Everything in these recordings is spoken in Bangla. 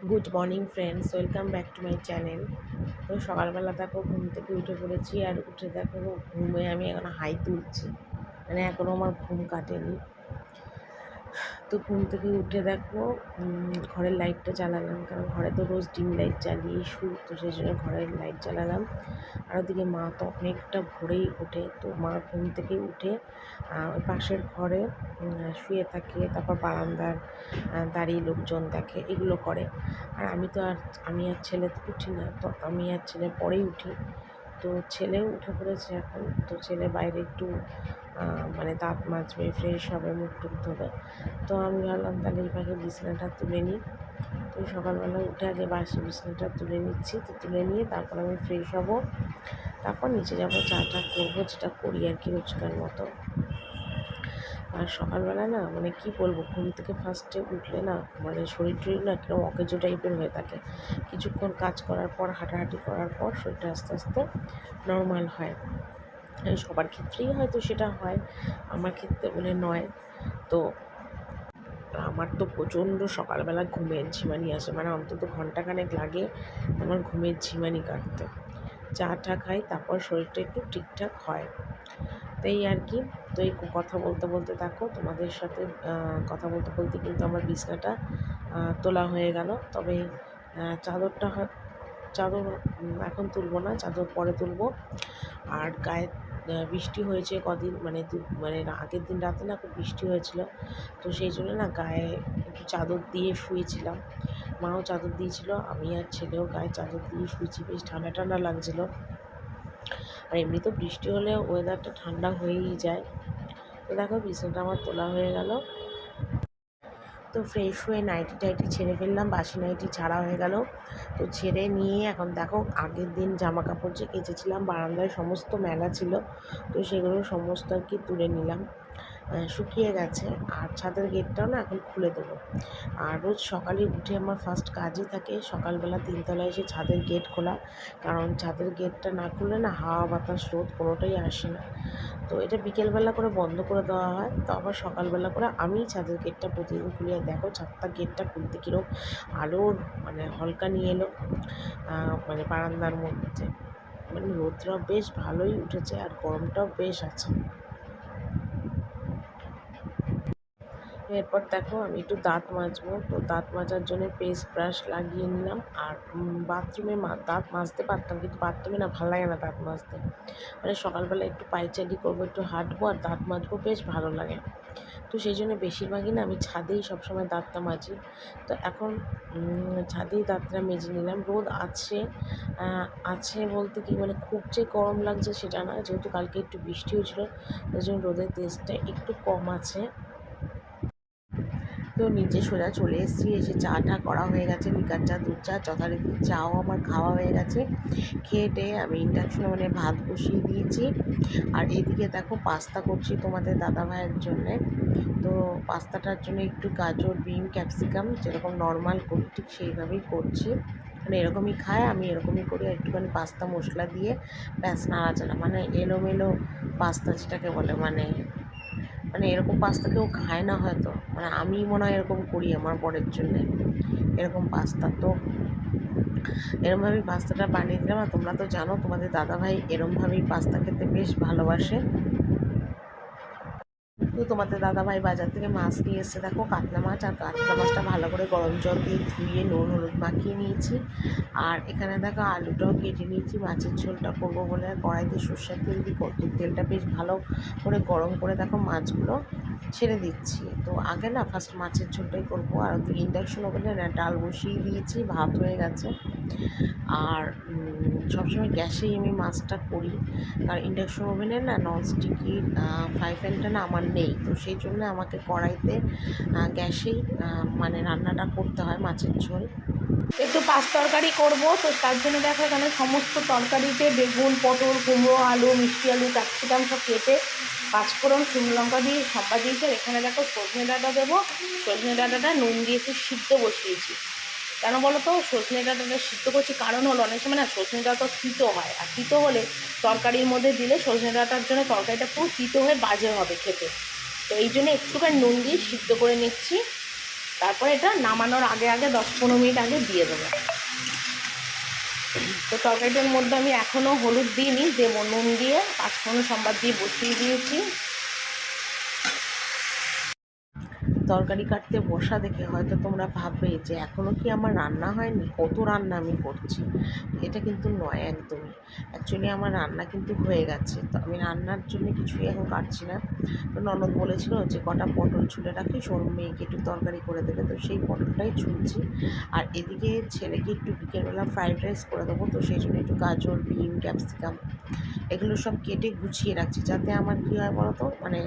Good morning friends, welcome back to my channel. তো সকালবেলা দেখো ঘুম থেকে উঠে পড়েছি, আর উঠে দেখো ঘুমে আমি এখন হাই তুলছি, মানে এখনও আমার ঘুম কাটেনি। তো ঘুম থেকে উঠে দেখো ঘরের লাইটটা জ্বালালাম, কারণ ঘরে তো রোজ ডিম লাইট জ্বালিয়ে শুই, তো সেই জন্য ঘরের লাইট জ্বালালাম। আর ওদিকে মা তো অনেকটা ভোরেই ওঠে, তো মা ঘুম থেকে উঠে ওই পাশের ঘরে শুয়ে থাকে, তারপর বারান্দার দাঁড়িয়ে লোকজন দেখে, এগুলো করে। আর আমি আর ছেলে তো উঠি না, তো আমি আর ছেলে পরেই উঠি। তো ছেলেও উঠে পড়েছে এখন, তো ছেলে বাইরে একটু মানে দাঁত মাজবে, ফ্রেশ হবে, মুখ টুক ধোবে। তো আমি ভাবলাম তাহলে এই ফাঁকে বিছানাটা তুলে নিই। তো সকালবেলা উঠে আগে বাসি বিছানাটা তুলে নিচ্ছি, তো তুলে নিয়ে তারপর আমি ফ্রেশ হব, তারপর নিচে যাবো, চা টা করবো, যেটা করি আর কি রোজকার মতো। আর সকালবেলা না মানে কি বলবো, ঘুম থেকে ফার্স্টে উঠলে না মানে শরীর টরীর না কিরকম অকেজো টাইপের হয়ে থাকে। কিছুক্ষণ কাজ করার পর, হাঁটাহাঁটি করার পর শরীরটা আস্তে আস্তে নর্মাল হয়। সবার ক্ষেত্রেই হয়তো সেটা হয়, আমার ক্ষেত্রে বলে নয়। তো আমার তো প্রচণ্ড সকালবেলা ঘুমের ঝিমানি আসে, মানে অন্তত ঘন্টাখানেক লাগে আমার ঘুমের ঝিমানি কাটতে। চা টা খাই, তারপর শরীরটা একটু ঠিকঠাক হয়। তো এই আর কি। তো এই কথা বলতে বলতে দেখো তোমাদের সাথে কথা বলতে বলতে কিন্তু আমার বিছনাটা তোলা হয়ে গেল। তবে চাদরটা চাদর এখন তুলবো না, চাদর পরে তুলবো। আর গায়ে বৃষ্টি হয়েছে কদিন, মানে আগের দিন রাতে না খুব বৃষ্টি হয়েছিল, তো সেই জন্য না গায়ে একটু চাদর দিয়ে শুয়েছিলাম। মাও চাদর দিয়েছিল, আমি আর ছেলেও গায়ে চাদর দিয়ে শুয়েছি, বেশ ঠান্ডা ঠান্ডা লাগছিলো। আর এমনি তো বৃষ্টি হলে ওয়েদারটা ঠান্ডা হয়েই যায়। তো দেখো বিছানাটা আমার তোলা হয়ে গেল। তো ফ্রেশ হয়ে নাইটি টাইটি ছেড়ে ফেললাম, বাসি নাইটি ছাড়া হয়ে গেল। তো ছেড়ে নিয়ে এখন দেখো আগের দিন জামা কাপড় যে কেচেছিলাম বারান্দায় সমস্ত মেলা ছিল, তো সেগুলো সমস্ত আর কি তুলে নিলাম, শুকিয়ে গেছে। আর ছাদের গেটটাও না এখন খুলে দেবো। আর রোজ সকালে উঠে আমার ফার্স্ট কাজই থাকে সকালবেলা তিনতলায় এসে ছাদের গেট খোলা, কারণ ছাদের গেটটা না খুললে না হাওয়া বাতাস রোদ কোনোটাই আসে না। তো এটা বিকেলবেলা করে বন্ধ করে দেওয়া হয়, তো আবার সকালবেলা করে আমি ছাদের গেটটা প্রতিদিন খুলি। আর দেখো ছাদটা গেটটা খুলতে কীরকম আলোর মানে হলকা নিয়ে এলো মানে বারান্দার মধ্যে, মানে রোদটাও বেশ ভালোই উঠেছে আর গরমটাও বেশ আছে। এরপর দেখো আমি একটু দাঁত মাজবো, তো দাঁত মাজার জন্য পেস্ট ব্রাশ লাগিয়ে নিলাম। আর বাথরুমে দাঁত মাজতে পারতাম, কিন্তু বাথরুমে না ভালো লাগে না দাঁত মাজতে, মানে সকালবেলা একটু পায়চারি করবো, একটু হাঁটবো আর দাঁত মাজবো, বেশ ভালো লাগে। তো সেই জন্য বেশিরভাগই না আমি ছাদেই সবসময় দাঁতটা মাজি। তো এখন ছাদেই দাঁতটা মেজে নিলাম। রোদ আছে, আছে বলতে কি মানে খুব যে গরম লাগছে সেটা না, যেহেতু কালকে একটু বৃষ্টি হয়েছিলো, ওই জন্য রোদের তেজটা একটু কম আছে। তো নিচে সোজা চলে এসেছি, এসে চা টা করা হয়ে গেছে, লিকার চা, দুধ চা, যথারীতি চাও আমার খাওয়া হয়ে গেছে। খেয়ে টেয়ে আমি ইন্ডাকশন ওভেনে ভাত বসিয়ে দিয়েছি। আর এদিকে দেখো পাস্তা করছি তোমাদের দাদা ভাইয়ের জন্যে। তো পাস্তাটার জন্য একটু গাজর, বিন, ক্যাপসিকাম যেরকম নর্মাল করি ঠিক সেইভাবেই করছি, মানে এরকমই খায়, আমি এরকমই করি। একটুখানি পাস্তা মশলা দিয়ে ব্যাস নাড়াচাড়া, মানে এলোমেলো পাস্তা যেটাকে বলে, মানে মানে এরকম পাস্তা কেউ খায় না হয়তো, মানে আমি মনে হয় এরকম করি আমার বরের জন্যে এরকম পাস্তা। তো এরমভাবেই পাস্তাটা বানিয়ে দিলাম। আর তোমরা তো জানো তোমাদের দাদাভাই এরমভাবেই পাস্তা খেতে বেশ ভালোবাসে। তো তোমাদের দাদাভাই বাজার থেকে মাছ নিয়ে এসে দেখো কাতলা মাছ, আর কাতলা মাছটা ভালো করে গরম জল দিয়ে ধুয়ে নুন হলুদ মাখিয়ে নিয়েছি। আর এখানে দেখো আলুটাও কেটে নিয়েছি মাছের ঝোলটা করবো বলে। আর কড়াইতে সর্ষের তেল দিয়ে তেলটা বেশ ভালো করে গরম করে দেখো মাছগুলো ছেড়ে দিচ্ছি। তো আগে না ফার্স্ট মাছের ঝোলটাই করবো। আর ইন্ডাকশন ওভেনে না ডাল বসিয়ে দিয়েছি, ভাত হয়ে গেছে। আর সবসময় গ্যাসেই আমি মাছটা করি, কারণ ইন্ডাকশন ওভেনে না ননস্টিকি ফ্রাই প্যানটা না আমার নেই, তো সেই জন্য আমাকে কড়াইতে গ্যাসেই মানে রান্নাটা করতে হয় মাছের ঝোল। একটু পাঁচ তরকারি করবো, তো তার জন্য দেখো এখানে সমস্ত তরকারিতে বেগুন, পটল, কুমড়ো, আলু, মিষ্টি আলু, ক্যাপসিকাম সব কেটে পাঁচফোড়ন, শুকনো লঙ্কা দিয়ে সাম্বা দিয়েছি। আর এখানে দেখো সজনে ডাঁটা দেবো, সজনে ডাঁটাটা নুন দিয়ে একটু সিদ্ধ বসিয়েছি। কেন বলো তো সজনে ডাঁটাটা সিদ্ধ করছি, কারণ হলো অনেক সময় না সজনে ডাঁটা তিতো হয়, আর তিতো হলে তরকারির মধ্যে দিলে সজনে ডাঁটার জন্য তরকারিটা পুরো তিতো হয়ে বাজে হবে খেতে। তো এই জন্য একটুখানি নুন দিয়ে সিদ্ধ করে নিচ্ছি। তারপরে এটা নামানোর আগে আগে 10-15 মিনিট আগে দিয়ে দেবো। তো তরকারিটার মধ্যে আমি এখনও হলুদ দিইনি, দেবো নুন দিয়ে 5 সম্বাদ দিয়ে বসিয়ে দিয়েছি। তরকারি কাটতে বসা দেখে হয়তো তোমরা ভাববে যে এখনও কি আমার রান্না হয়নি, কত রান্না আমি করছি। এটা কিন্তু নয় একদমই। অ্যাকচুয়ালি আমার রান্না কিন্তু হয়ে গেছে। তো আমি রান্নার জন্য কিছুই এখন কাটছি না। তো ননদ বলেছিল যে কটা পটল ছুলে রাখিস, ওর মেয়েকে একটু তরকারি করে দেবে, তো সেই পটলটাই ছুলছি। আর এদিকে ছেলেকে একটু বিকেলবেলা ফ্রাইড রাইস করে দেবো, তো সেই জন্য একটু গাজর, বিন, ক্যাপসিকাম এগুলো সব কেটে গুছিয়ে রাখছি, যাতে আমার কী হয় বলো তো, মানে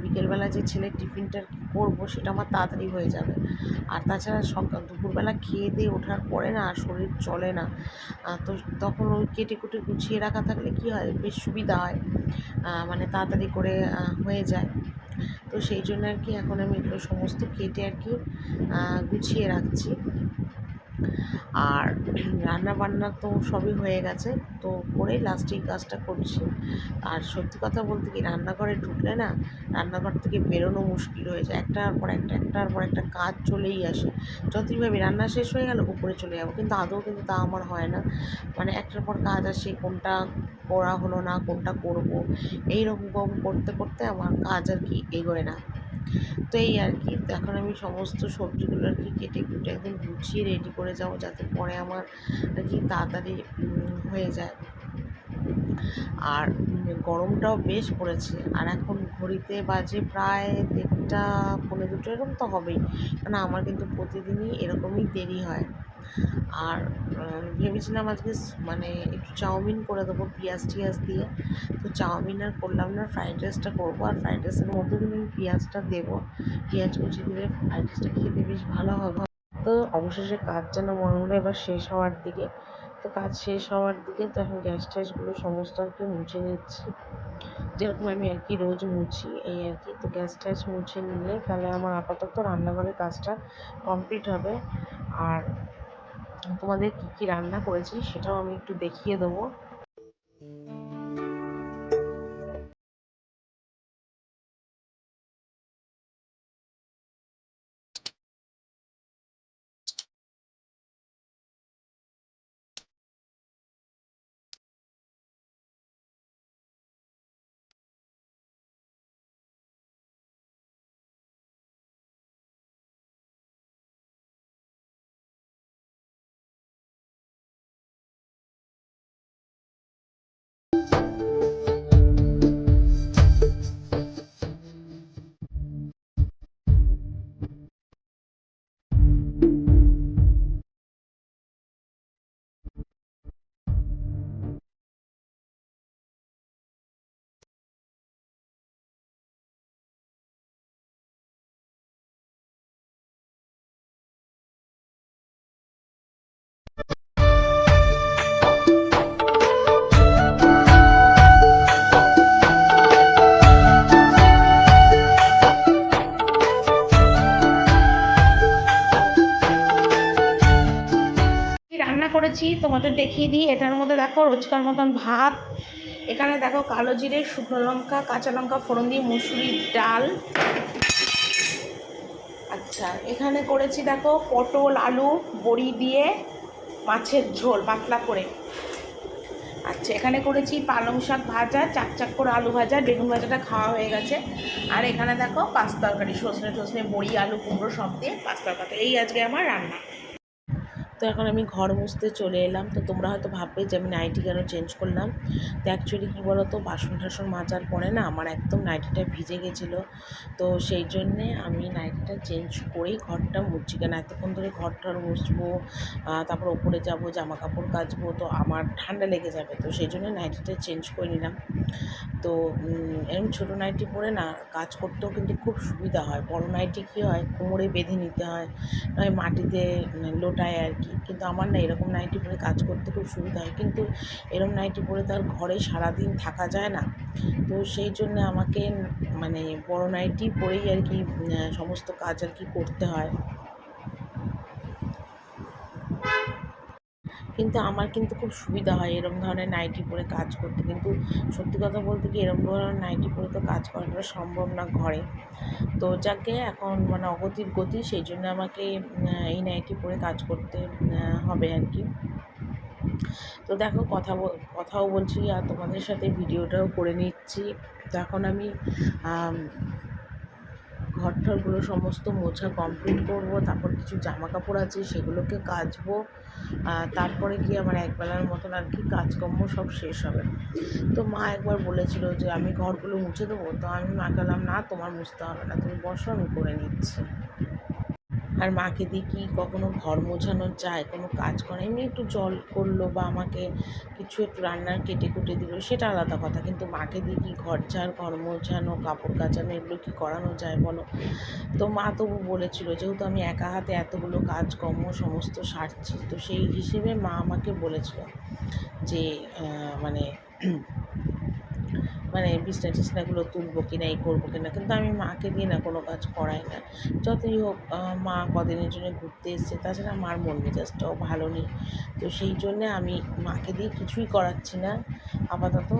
বিকেলবেলা যে ছেলের টিফিনটা করবো সেটা আমার তাড়াতাড়ি হয়ে যাবে। আর তাছাড়া সকাল দুপুরবেলা খেয়ে দিয়ে ওঠার পরে না আর শরীর চলে না। তো তখন ওই কেটে কুটে গুছিয়ে রাখা থাকলে কী হয়, বেশ সুবিধা হয়, মানে তাড়াতাড়ি করে হয়ে যায়। তো সেই জন্য আর কি এখন আমি এগুলো সমস্ত কেটে আর কি গুছিয়ে রাখছি। আর রান্না বান্না তো সবই হয়ে গেছে, তো করে লাস্টে এই কাজটা করছি। আর সত্যি কথা বলতে কি, রান্নাঘরে ঢুকলে না রান্নাঘর থেকে বেরোনো মুশকিল হয়ে যায়। একটার পর একটা কাজ চলেই আসে। যতই ভাবি রান্না শেষ হয়ে গেল উপরে চলে যাবো, কিন্তু আদৌ কিন্তু তা আমার হয় না। মানে একটার পর কাজ আসে, কোনটা করা হলো না, কোনটা করব, এইরকম করতে করতে আমার কাজ আর কি এগোয় না। তো এই আর কি, তো এখন আমি সমস্ত সবজিগুলো আর কি কেটে কুটে একদম গুছিয়ে রেডি করে যাবো, যাতে পরে আমার আর কি তাড়াতাড়ি হয়ে যায়। আর গরমটাও বেশ পড়েছে। আর এখন ঘড়িতে বাজে প্রায় 1:30 পৌনে 2 এরকম তো হবেই, কারণ আমার কিন্তু প্রতিদিনই এরকমই দেরি হয়। আর ভেবেছিলাম আজকে মানে একটু চাউমিন করে দেবো পেঁয়াজ টিয়াজ দিয়ে, তো চাউমিন আর করলাম না, ফ্রাইড রাইসটা করবো। আর ফ্রাইড রাইসের মধ্যে কিন্তু আমি পেঁয়াজটা দেবো, পেঁয়াজ কুচি দিলে ফ্রাইড রাইসটা খেতে বেশ ভালো হবে। তো অবশেষে কাজ যেন মনে হলো এবার শেষ হওয়ার দিকে। তো কাজ শেষ হওয়ার দিকে, তো এখন গ্যাস ট্যাসগুলো সমস্ত আর কি মুছে নিচ্ছি, যেরকম আমি আর কি রোজ মুছি এই আর কি। তো গ্যাস ট্যাস মুছে নিলে তাহলে আমার আপাতত রান্নাঘরের কাজটা কমপ্লিট হবে। আর তোমাদের কী কী রান্না করেছি সেটাও আমি একটু দেখিয়ে দেবো। রান্না করেছি তোমাদের দেখিয়ে দিই। এটার মধ্যে দেখো রোজকার মতন ভাত, এখানে দেখো কালো জিরে, শুকনো লঙ্কা, কাঁচা লঙ্কা ফোড়ন দিয়ে মুসুরির ডাল। আচ্ছা, এখানে করেছি দেখো পটল আলু বড়ি দিয়ে মাছের ঝোল পাতলা করে। আচ্ছা, এখানে করেছি পালং শাক ভাজা, চাক করে আলু ভাজা, বেগুন ভাজাটা খাওয়া হয়ে গেছে। আর এখানে দেখো পাঁচ তরকারি, সজনে টসনে বড়ি আলু কুমড়ো সব দিয়ে পাঁচ তরকারি। এই আজকে আমার রান্না। তো এখন আমি ঘর মুছতে চলে এলাম। তো তোমরা হয়তো ভাববে যে আমি নাইটি কেন চেঞ্জ করলাম। তো অ্যাকচুয়ালি কী বলো তো, বাসন টাসন মাজার পরে না আমার একদম নাইটিটা ভিজে গেছিলো। তো সেই জন্যে আমি নাইটিটা চেঞ্জ করেই ঘরটা মুছছি, কেন এতক্ষণ ধরে ঘরটার মুছবো, তারপর ওপরে যাবো জামা কাপড় কাচবো, তো আমার ঠান্ডা লেগে যাবে। তো সেই জন্য নাইটিটা চেঞ্জ করে নিলাম। তো এরকম ছোটো নাইটি পরে না কাজ করতেও কিন্তু খুব সুবিধা হয়। বড় নাইটি কী হয়, কোমরে বেঁধে নিতে হয়, নয় মাটিতে লোটায় আর কি। কিন্তু আমার না এরকম নাইটি পরে কাজ করতে খুব সুবিধা হয়, কিন্তু এরকম নাইটি পরে তো আর ঘরে সারাদিন থাকা যায় না। তো সেই জন্য আমাকে মানে বড় নাইটি পরেই আর কি সমস্ত কাজ আর কি করতে হয়। কিন্তু আমার কিন্তু খুব সুবিধা হয় এরকম ধরনের নাইটি পরে কাজ করতে। কিন্তু সত্যি কথা বলতে কি, এরকম ধরনের নাইটি পরে তো কাজ করাটা সম্ভব না ঘরে। তো যাকে এখন মানে অগতির গতি, সেই জন্য আমাকে এই নাইটি পরে কাজ করতে হবে আর কি। তো দেখো কথাও বলছি আর তোমাদের সাথে ভিডিওটাও করে নিচ্ছি। তো এখন আমি ঘরটরগুলো সমস্ত মোছা কমপ্লিট করব, তারপর কিছু জামা কাপড় আছে সেগুলোকে কাচবো, তারপরে গিয়ে আমার একবেলার মতন আর কি কাজকর্ম সব শেষ হবে। তো মা একবার বলেছিল যে আমি ঘরগুলো মুছে দেবো, তো আমি মাকে বললাম না, তোমার মুছতে হবে না, তুমি বসো, আমি করে নিচ্ছি। আর মাকে দিয়ে কি কখনো ঘর মোছানো যায়, কোনো কাজ করে এমনি একটু জল করলো বা আমাকে কিছু একটু রান্নার কেটে কুটে দিল, সেটা আলাদা কথা। কিন্তু মাকে দিয়ে কি ঘর ঝাড়, ঘর মোছানো, কাপড় কাচানো এগুলো কি করানো যায় বলো? তো মা তবু বলেছিল, যেহেতু আমি একা হাতে এতগুলো কাজকর্ম সমস্ত সারছি, তো সেই হিসেবে মা আমাকে বলেছিল যে মানে মানে বিছনা টিছনাগুলো তুলবো কিনা, এই করবো কিনা। কিন্তু আমি মাকে দিয়ে না কোনো কাজ করাই না। যতই হোক মা কদিনের জন্য ঘুরতে এসছে, তাছাড়া মার মন মেজাজটাও ভালো নেই। তো সেই জন্যে আমি মাকে দিয়ে কিছুই করাচ্ছি না আপাতত।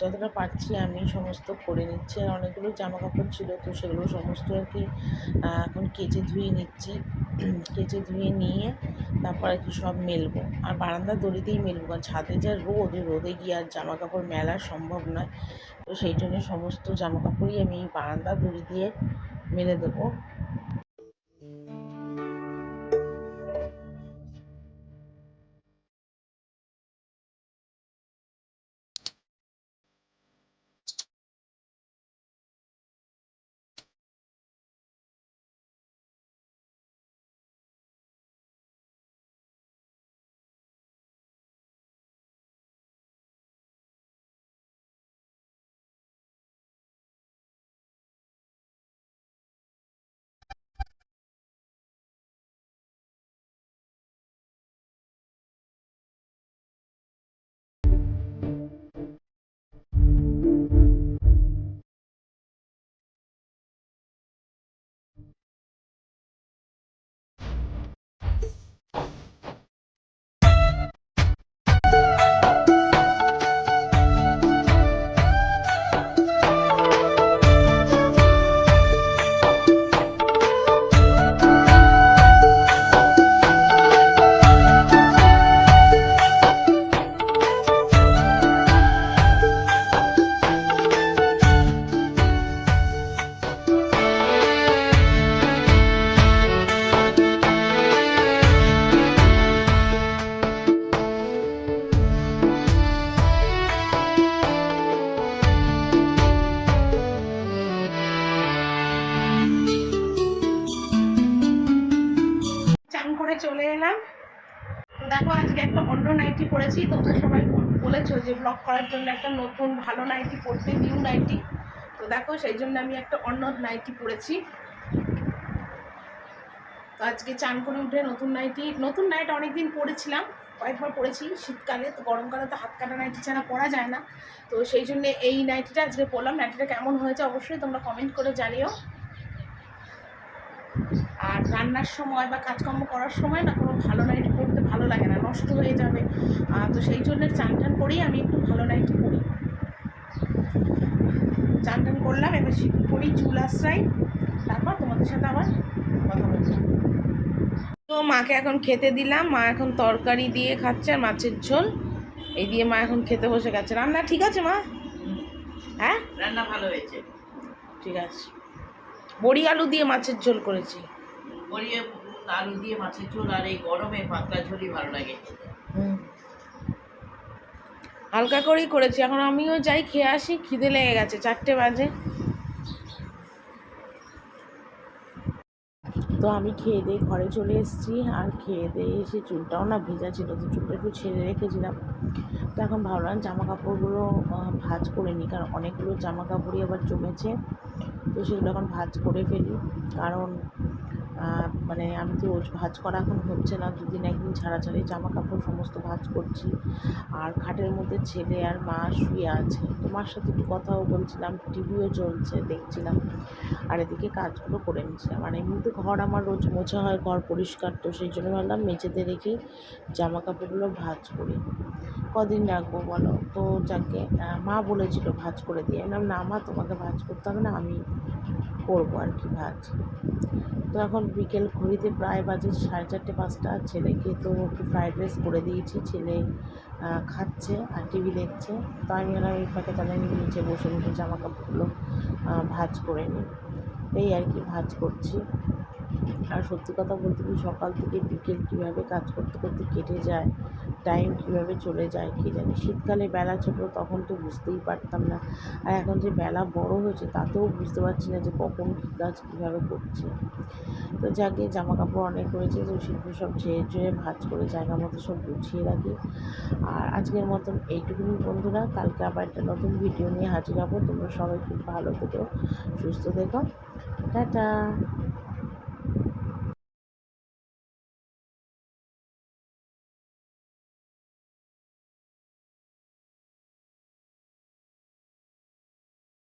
যতটা পারছি আমি সমস্ত করে নিচ্ছি। আর অনেকগুলো জামা কাপড় ছিল, তো সেগুলো সমস্ত আর কি এখন কেচে ধুয়ে নিচ্ছি। কেচে ধুয়ে নিয়ে তারপর আর কি সব মেলবো। আর বারান্দার দড়িতেই মেলবো, কারণ ছাদে যা রোদ, ওই রোদে গিয়ে আর জামা কাপড় মেলা সম্ভব নয়। তো সেই জন্য সমস্ত জামা কাপড়ই আমি বারান্দার দড়ি দিয়ে মেলে দেবো। চান করে চলে এলাম। দেখো আজকে একটা অন্য নাইটি পরেছি। তোমরা সবাই বলেছো যে ব্লগ করার জন্য একটা নতুন ভালো নাইটি পরতে, নিউ নাইটি। তো দেখো সেই জন্য আমি একটা অন্য নাইটি পরেছি। তো আজকে চান করে উঠে নতুন নাইট অনেকদিন পরেছিলাম, কয়েকবার পরেছি শীতকালে। তো গরমকালে তো হাত কাটা নাইটি ছাড়া পরা যায় না। তো সেই জন্য এই নাইটিটা আজকে পরলাম। নাইটিটা কেমন হয়েছে অবশ্যই তোমরা কমেন্ট করে জানিও। আর রান্নার সময় বা কাজকর্ম করার সময় না কোনো ভালো নাইটি পরতে ভালো লাগে না, নষ্ট হয়ে যাবে। তো সেই জন্য চান টান করেই আমি একটু ভালো নাইটি পরি। চান টান করলাম, এবার সিঁদুর পরি, চুল আশ্রাই, তারপর তোমাদের সাথে আবার কথা বলবো। তো মাকে এখন খেতে দিলাম। মা এখন তরকারি দিয়ে খাচ্ছে আর মাছের ঝোল এই দিয়ে মা এখন খেতে বসে গেছে। রান্না ঠিক আছে মা? হ্যাঁ, রান্না ভালো হয়েছে। ঠিক আছে। বড়ি আলু দিয়ে মাছের ঝোল করেছি। বড়ি আলু দিয়ে মাছের ঝোল আর এই গরমে পাতলা ঝোলই ভালো লাগে। হালকা করেই করেছি। এখন আমিও যাই খেয়ে আসি, খিদে লেগে গেছে, 4টে বাজে। তো আমি খেয়ে দিয়ে ঘরে চলে এসেছি। আর খেয়ে দিয়ে এসে চুলটাও না ভেজা ছিল, তো চুলটা একটু ছেড়ে রেখেছিলাম। তো এখন ভাবলাম জামা কাপড়গুলো ভাঁজ করে নিই, কারণ অনেকগুলো জামা কাপড়ই আবার জমেছে। তো সেগুলো এখন ভাঁজ করে ফেলি, কারণ মানে আমি তো রোজ ভাঁজ করা এখন হচ্ছে না, দুদিন একদিন ছাড়া ছাড়াই জামা কাপড় সমস্ত ভাঁজ করছি। আর খাটের মধ্যে ছেলে আর মা শুয়ে আছে, তো মার সাথে একটু কথাও বলছিলাম, টিভিও চলছে দেখছিলাম, আর এদিকে কাজগুলো করে নিচ্ছিলাম। আর এমনিতে ঘর আমার রোজ মোছা হয়, ঘর পরিষ্কার, তো সেই জন্য ভাবলাম মেঝেতে রেখেই জামা কাপড়গুলো ভাঁজ করি। কদিন রাখবো বলো? তো যাকে মা বলেছিল ভাঁজ করে দিয়ে, আমি বললাম না মা তোমাকে ভাঁজ করতে হবে না, আমি করবো আর কি ভাঁজ। তো এখন বিকেল ঘড়িতে প্রায় বাজে 4:30-5টা। ছেলেকে তো একটু ফ্রাইড রাইস করে দিয়েছি, ছেলে খাচ্ছে আর টিভি দেখছে। তো আমি বললাম এই ফাঁকে তাহলে আমি নিচে বসে বসে জামা কাপড়গুলো ভাঁজ করে নিই, এই আর কি ভাঁজ করছি। আর সত্যি কথা বলতে কি, সকাল থেকে বিকেল কীভাবে কাজ করতে করতে কেটে যায়, টাইম কীভাবে চলে যায় কে জানে। শীতকালে বেলা ছোটো তখন তো বুঝতেই পারতাম না, আর এখন যে বেলা বড় হয়েছে তাতেও বুঝতে পারছি না যে কখন কী কাজ কীভাবে করছে। তো যাকে জামা কাপড় অনেক রয়েছে, তো সেগুলো সব ঝেড়ে ঝেড়ে ভাঁজ করে জায়গা মতো সব গুছিয়ে রাখি। আর আজকের মতন এইটুকুনি বন্ধুরা, কালকে আবার একটা নতুন ভিডিও নিয়ে হাজির হবো। তোমরা সবাই খুব ভালো থেকো, সুস্থ থেকো, টাটা।